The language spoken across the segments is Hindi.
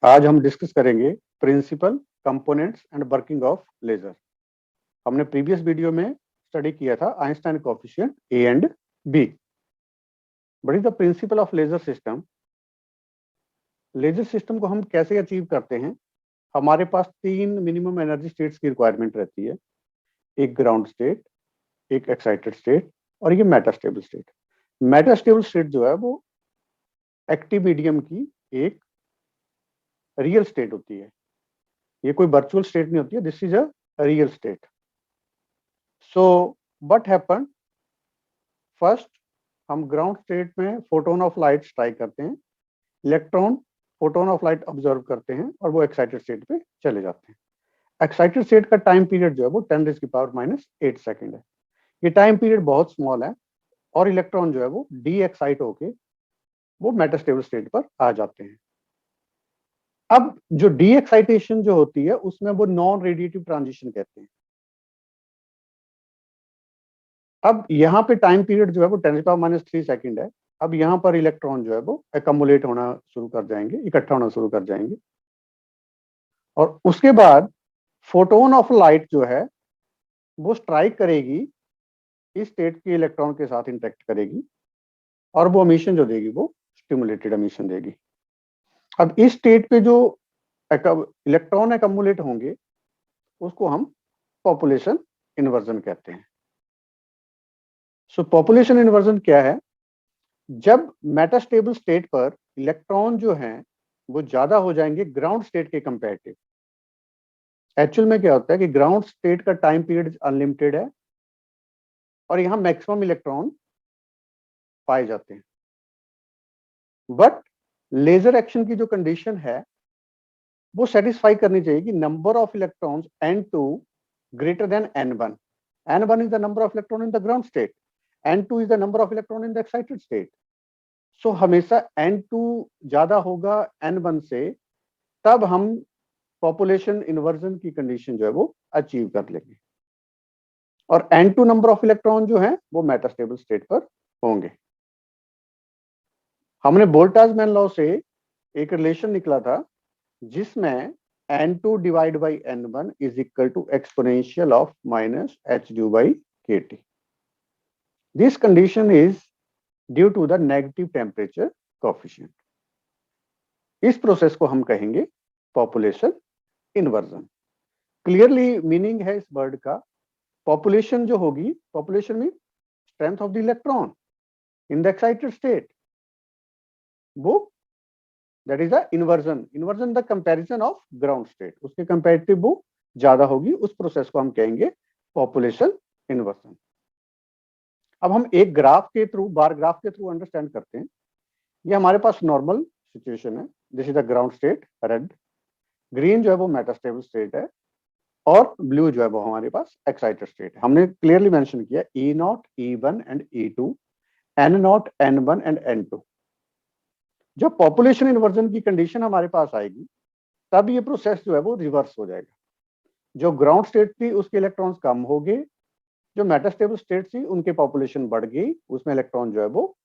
आज हम डिस्कस करेंगे principle, components and working of laser. हमने प्रीवियस वीडियो में स्टडी किया था Einstein coefficient A and B. But is the principle of laser system. Laser system को हम कैसे अचीव करते हैं? हमारे पास तीन मिनिमम एनर्जी स्टेट्स की रिक्वायरमेंट रहती है। एक ग्राउंड स्टेट, एक एक्साइटेड स्टेट और ये मेटास्टेबल स्टेट। मेटास्टेबल स्टेट जो है वो एक्टिव मीडियम की एक रियल स्टेट होती है। ये कोई वर्चुअल स्टेट नहीं होती है, this is a real estate. So what happen, first हम ग्राउंड स्टेट में फोटोन ऑफ लाइट स्ट्राइक करते हैं, electron photon of light observe करते हैं और वो एक्साइटेड स्टेट पे चले जाते हैं। एक्साइटेड स्टेट का टाइम पीरियड जो है वो 10⁻⁻8 सेकेंड है। ये टाइम पीरियड बहुत स्मॉल है और इलेक्ट्रॉन जो है वो डी एक्साइट होके वो मेटास्टेबल स्टेट पर आ जाते हैं। अब जो डी एक्साइटेशन जो होती है उसमें वो नॉन रेडिएटिव ट्रांजिशन कहते हैं। अब यहाँ पे टाइम पीरियड जो है वो 10⁻³ सेकेंड है। अब यहाँ पर इलेक्ट्रॉन जो है वो एकमुलेट होना शुरू कर जाएंगे, इकट्ठा होना शुरू कर जाएंगे और उसके बाद फोटोन ऑफ लाइट जो है वो स्ट्राइक करेगी, इस स्टेट के इलेक्ट्रॉन के साथ इंटरेक्ट करेगी और वो एमिशन जो देगी वो स्टिमुलेटेड एमिशन देगी। अब इस स्टेट पे जो इलेक्ट्रॉन एकमुलेट होंगे उसको हम पॉपुलेशन इन्वर्जन कहते हैं। सो पॉपुलेशन इन्वर्जन क्या है? जब मेटास्टेबल स्टेट पर इलेक्ट्रॉन जो हैं वो ज्यादा हो जाएंगे ग्राउंड स्टेट के कंपैरेटिव। एक्चुअल में क्या होता है कि ग्राउंड स्टेट का टाइम पीरियड अनलिमिटेड है और यहां मैक्सिमम इलेक्ट्रॉन पाए जाते हैं। बट लेजर एक्शन की जो कंडीशन है वो सेटिस्फाई करनी चाहिए कि number of electrons N2 greater than N1। N1 is the number of electron in the ground state, N2 is the number of electron in the excited state. सो हमेशा N2 ज्यादा होगा N1 से, तब हम पॉपुलेशन इन्वर्जन की कंडीशन जो है वो अचीव कर लेंगे और N2 नंबर ऑफ इलेक्ट्रॉन जो है वो मेटास्टेबल स्टेट पर होंगे। हमने बोल्टाजमैन लॉ से एक रिलेशन निकला था जिसमें N2 divide by N1 is equal to exponential of minus h/kT। This condition is due to the negative temperature coefficient. इस प्रोसेस को हम कहेंगे पॉपुलेशन इन्वर्जन। क्लियरली मीनिंग है इस वर्ड का, पॉपुलेशन जो होगी, पॉपुलेशन में strength of the electron in the excited state, वो that is the inversion the comparison of ground state, उसके कंपैरेटिव वो ज्यादा होगी। उस प्रोसेस को हम कहेंगे पॉपुलेशन इन्वर्जन। अब हम एक ग्राफ के थ्रू, बार ग्राफ के थ्रू अंडरस्टैंड करते हैं। ये हमारे पास नॉर्मल सिचुएशन है, this is the ground state red, green जो है वो मेटास्टेबल स्टेट है और ब्लू जो है वो हमारे पास एक्साइटेड स्टेट है। हमने क्लियरली मेंशन किया E0, E1 and E2, N0, N1 and N2। जब पॉपुलेशन इन्वर्जन की कंडीशन हमारे पास आएगी तब ये प्रोसेस जो है वो रिवर्स हो जाएगा। जो ग्राउंड स्टेट थी उसके इलेक्ट्रॉन्स कम हो गए, जो मेटास्टेबल स्टेट थी उनके पॉपुलेशन बढ़ गई, उसमें इलेक्ट्रॉन जो है वो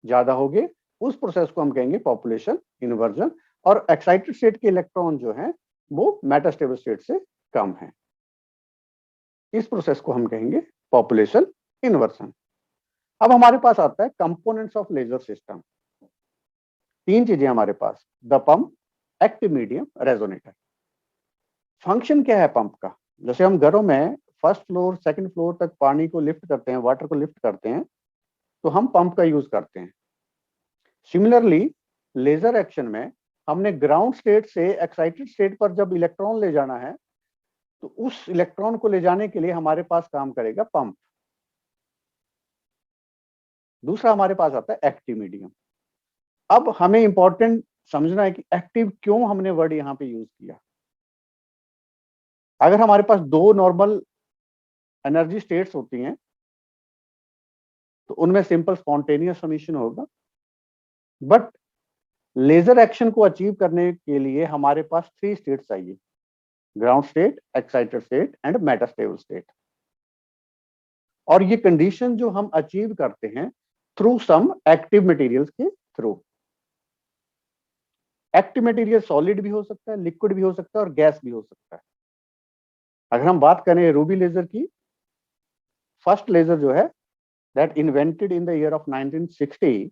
ज्यादा हो गए। उस प्रोसेस को हम कहेंगे पॉपुलेशन इन्वर्जन और एक्साइटेड स्टेट के इलेक्ट्रॉन जो हैं वो मेटास्टेबल स्टेट से कम है। इस प्रोसेस को हम कहेंगे पॉपुलेशन इन्वर्जन। अब हमारे पास आता है कंपोनेंट्स ऑफ लेजर सिस्टम। तीन चीजें हमारे पास, the pump, active medium, resonator. Function क्या है पंप का? जैसे हम घरों में फर्स्ट फ्लोर सेकंड फ्लोर तक पानी को लिफ्ट करते हैं, वाटर को लिफ्ट करते हैं, तो हम पंप का यूज करते हैं। सिमिलरली लेजर एक्शन में हमने ग्राउंड स्टेट से एक्साइटेड स्टेट पर जब इलेक्ट्रॉन ले जाना है तो उस इलेक्ट्रॉन को ले जाने के लिए हमारे पास काम करेगा पंप। दूसरा हमारे पास आता है एक्टिव मीडियम। अब हमें इंपॉर्टेंट समझना है कि एक्टिव क्यों हमने वर्ड यहां पे यूज किया। अगर हमारे पास दो नॉर्मल एनर्जी स्टेट्स होती हैं तो उनमें सिंपल स्पॉन्टेनियस एमिशन होगा, बट लेजर एक्शन को अचीव करने के लिए हमारे पास थ्री स्टेट चाहिए, ground state, excited state and metastable state. और ये कंडीशन जो हम अचीव करते हैं थ्रू सम एक्टिव मटेरियल्स के थ्रू। एक्टिव मटेरियल सॉलिड भी हो सकता है, लिक्विड भी हो सकता है और गैस भी हो सकता है। अगर हम बात करें रूबी लेजर की, फर्स्ट लेजर जो है that invented in the year of 1960,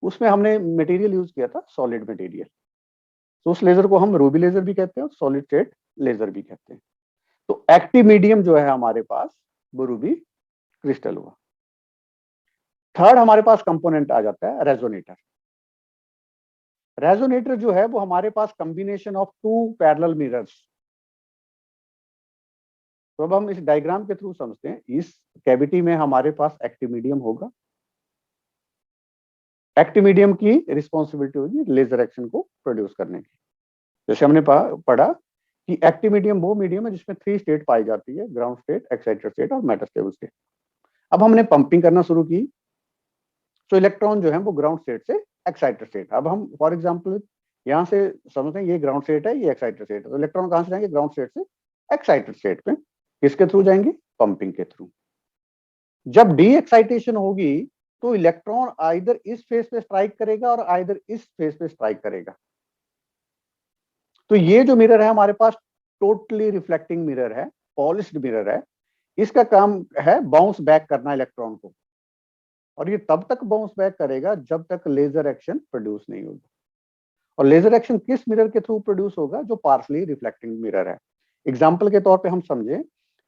उसमें हमने मटेरियल यूज किया था सॉलिड मटेरियल। तो उस लेजर को हम रूबी लेजर भी कहते हैं और सॉलिड स्टेट लेजर भी कहते हैं। तो एक्टिव मीडियम जो है हमारे पास वो रूबी क्रिस्टल हुआ। थर्ड हमारे पास कंपोनेंट आ जाता है रेजोनेटर। रेजोनेटर जो है वो हमारे पास combination of two parallel mirrors. तो अब हम इस डायग्राम के थ्रू समझते हैं। इस कैविटी में हमारे पास एक्टिव मीडियम होगा। एक्टिव मीडियम की रिस्पॉन्सिबिलिटी होगी लेजर एक्शन को प्रोड्यूस करने की। जैसे हमने पढ़ा कि एक्टिव मीडियम वो मीडियम है जिसमें 3 स्टेट पाई जाती है, ग्राउंड स्टेट, एक्साइटेड स्टेट और मेटास्टेबल स्टेट। अब हमने पंपिंग करना शुरू की, तो इलेक्ट्रॉन जो है वो ग्राउंड स्टेट से एक्साइटेड स्टेट। अब हम फॉर एग्जाम्पल यहाँ से समझते हैं ये ग्राउंड स्टेट है, ये एक्साइटेड स्टेट है। तो इलेक्ट्रॉन कहाँ से जाएंगे? ग्राउंड स्टेट से एक्साइटेड स्टेट पे। किसके थ्रू जाएंगे? पंपिंग के थ्रू। जब डी एक्साइटेशन होगी तो इलेक्ट्रॉन आइदर इस फेस पे स्ट्राइक करेगा और आइदर इस फेस पे स्ट्राइक करेगा। तो ये जो मिरर है हमारे पास टोटली रिफ्लेक्टिंग मिरर है, पॉलिश्ड मिरर है। इसका काम है बाउंस बैक करना इलेक्ट्रॉन को, और ये तब तक बाउंस बैक करेगा जब तक लेजर एक्शन प्रोड्यूस नहीं होगा। और लेजर एक्शन किस मिरर के थ्रू प्रोड्यूस होगा? जो पार्शली रिफ्लेक्टिंग मिरर है। एग्जाम्पल के तौर पे हम समझें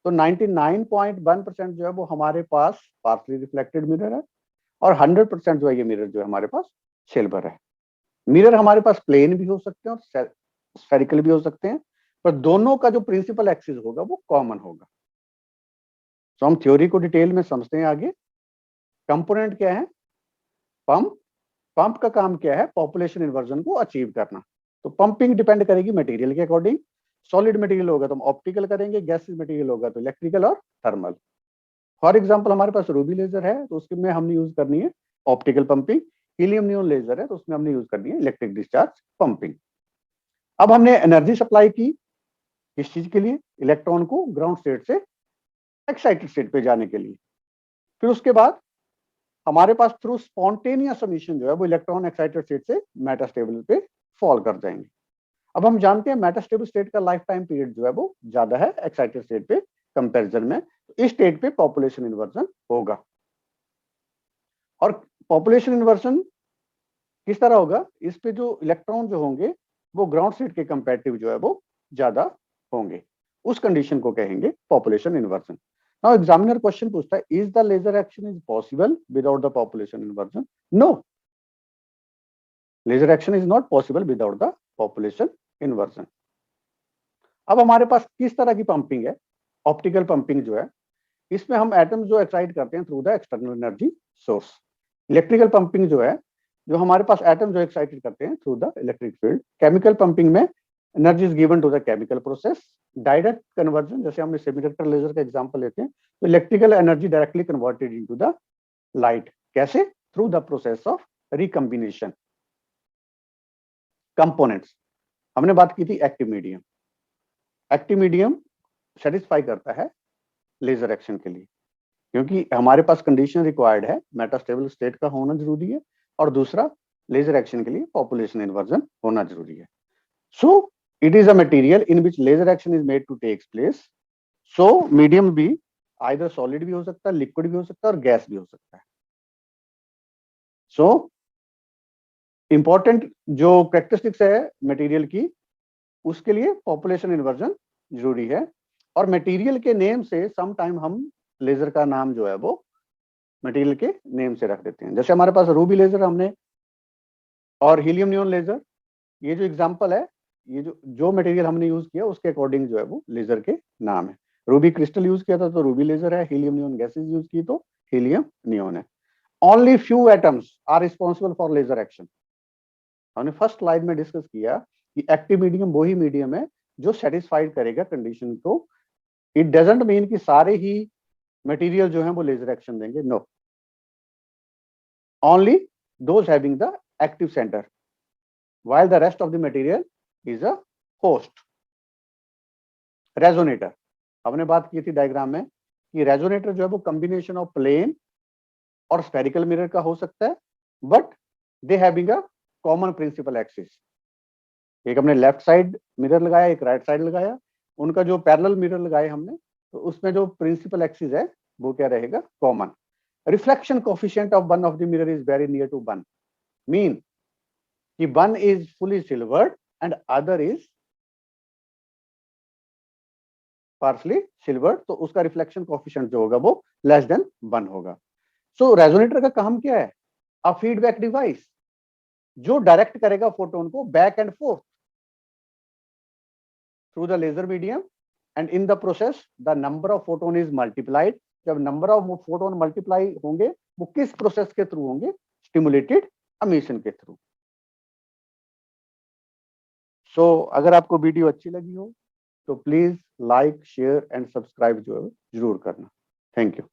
तो 99.1% जो है वो हमारे पास पार्शली रिफ्लेक्टेड मिरर है, और 100% जो है ये मिरर जो है हमारे पास सिल्वर है। मिरर हमारे पास प्लेन भी हो सकते हैं और स्फेरिकल भी हो सकते हैं, पर दोनों का जो प्रिंसिपल एक्सिस होगा वो कॉमन होगा। तो हम थ्योरी को डिटेल में समझते हैं आगे। कंपोनेंट क्या है? पंप। पंप का काम क्या है? पॉपुलेशन इन्वर्जन को अचीव करना। तो पंपिंग डिपेंड करेगी मटेरियल के अकॉर्डिंग। सॉलिड मटेरियल होगा तो हम ऑप्टिकल करेंगे, गैसियस मटेरियल होगा तो इलेक्ट्रिकल और थर्मल। फॉर एग्जांपल हमारे पास रूबी लेजर है तो उसमें हमने यूज करनी है optical pumping. Helium neon laser है तो उसमें हमने यूज करनी है इलेक्ट्रिक डिस्चार्ज पंपिंग। अब हमने एनर्जी सप्लाई की किस चीज के लिए? इलेक्ट्रॉन को ग्राउंड स्टेट से एक्साइटेड स्टेट पे जाने के लिए। फिर उसके बाद हमारे पास थ्रू स्पॉन्टेनियस एमिशन जो है वो इलेक्ट्रॉन एक्साइटेड स्टेट से मेटास्टेबल पे फॉल कर जाएंगे। अब हम जानते हैं मेटास्टेबल स्टेट का लाइफ टाइम पीरियड जो है वो ज्यादा है एक्साइटेड स्टेट पे कंपैरिजन में। तो इस स्टेट पे पॉपुलेशन इन्वर्जन होगा। और पॉपुलेशन इन्वर्जन किस तरह होगा? इस पे जो इलेक्ट्रॉन जो होंगे वो ग्राउंड स्टेट के कंपैरेटिव जो है वो ज्यादा होंगे। उस कंडीशन को कहेंगे population inversion. Now examiner question पूछता है, is the laser action is possible without the population inversion? No, laser action is not possible without the population inversion. अब हमारे पास किस तरह की पंपिंग है? ऑप्टिकल पंपिंग जो है, इसमें हम एटम जो एक्साइट करते हैं through the external energy source. Electrical pumping जो है, जो हमारे पास एटम जो एक्साइटेड करते हैं through the electric field. Chemical pumping में energy is given to the chemical process. Direct conversion, जैसे हमने सेमीकंडक्टर लेजर का एग्जांपल लेते हैं, तो electrical energy directly converted into the light. कैसे? Through the process of recombination. Components हमने बात की थी active medium. Active medium satisfy करता है लेजर एक्शन के लिए, क्योंकि हमारे पास कंडीशन रिक्वायर्ड है मेटास्टेबल स्टेट का होना जरूरी है, और दूसरा लेजर एक्शन के लिए पॉपुलेशन इन्वर्जन होना जरूरी है। So it is a material in which laser action is made to takes place. So medium भी आइदर सॉलिड भी हो सकता है, लिक्विड भी हो सकता है और गैस भी हो सकता है। सो इंपॉर्टेंट जो कैरेक्टरिस्टिक्स है मटेरियल की, उसके लिए पॉपुलेशन इन्वर्जन जरूरी है। और मटेरियल के नेम से सम टाइम हम लेजर का नाम जो है वो मटेरियल के नेम से रख देते हैं। जैसे हमारे पास रूबी लेजर हमने और हीलियम नियॉन लेजर, ये जो एग्जांपल है, ये जो मटेरियल हमने यूज किया उसके अकॉर्डिंग जो है वो लेजर के नाम है। रूबी क्रिस्टल यूज किया था तो रूबी लेजर है, हीलियम नियॉन गैसेस यूज की तो हीलियम नियॉन है। Only few atoms are responsible for laser action. हमने फर्स्ट स्लाइड में डिस्कस किया कि एक्टिव मीडियम वही मीडियम है जो सेटिस्फाइड करेगा कंडीशन को। इट डजंट मीन कि सारे ही मटेरियल जो है वो लेजर एक्शन देंगे, no, only those having the active centre while the rest of the material is a host. Resonator हमने बात की थी डायग्राम में कि रेजोनेटर जो है वो कॉम्बिनेशन ऑफ प्लेन और स्फेरिकल मिरर का हो सकता है, but they having a common principal axis. एक हमने लेफ्ट साइड मिरर लगाया, एक राइट साइड लगाया, उनका जो पैरेलल मिरर लगाए हमने, तो उसमें जो प्रिंसिपल एक्सिस है वो क्या रहेगा, common. Reflection coefficient of one of the mirror is very near to 1, mean कि one is fully silvered and other is partially silvered, तो उसका रिफ्लेक्शन कोफिशिएंट जो होगा वो लेस देन 1 होगा। सो रेजोनेटर का काम क्या है, अ फीडबैक डिवाइस जो डायरेक्ट करेगा फोटोन को back and forth through the laser medium, and in the process the number of photon is multiplied. जब नंबर ऑफ फोटोन मल्टीप्लाई होंगे वो किस प्रोसेस के थ्रू होंगे, स्टिमुलेटेड एमिशन के थ्रू। सो अगर आपको वीडियो अच्छी लगी हो तो please like share and subscribe जो है जरूर करना। Thank you.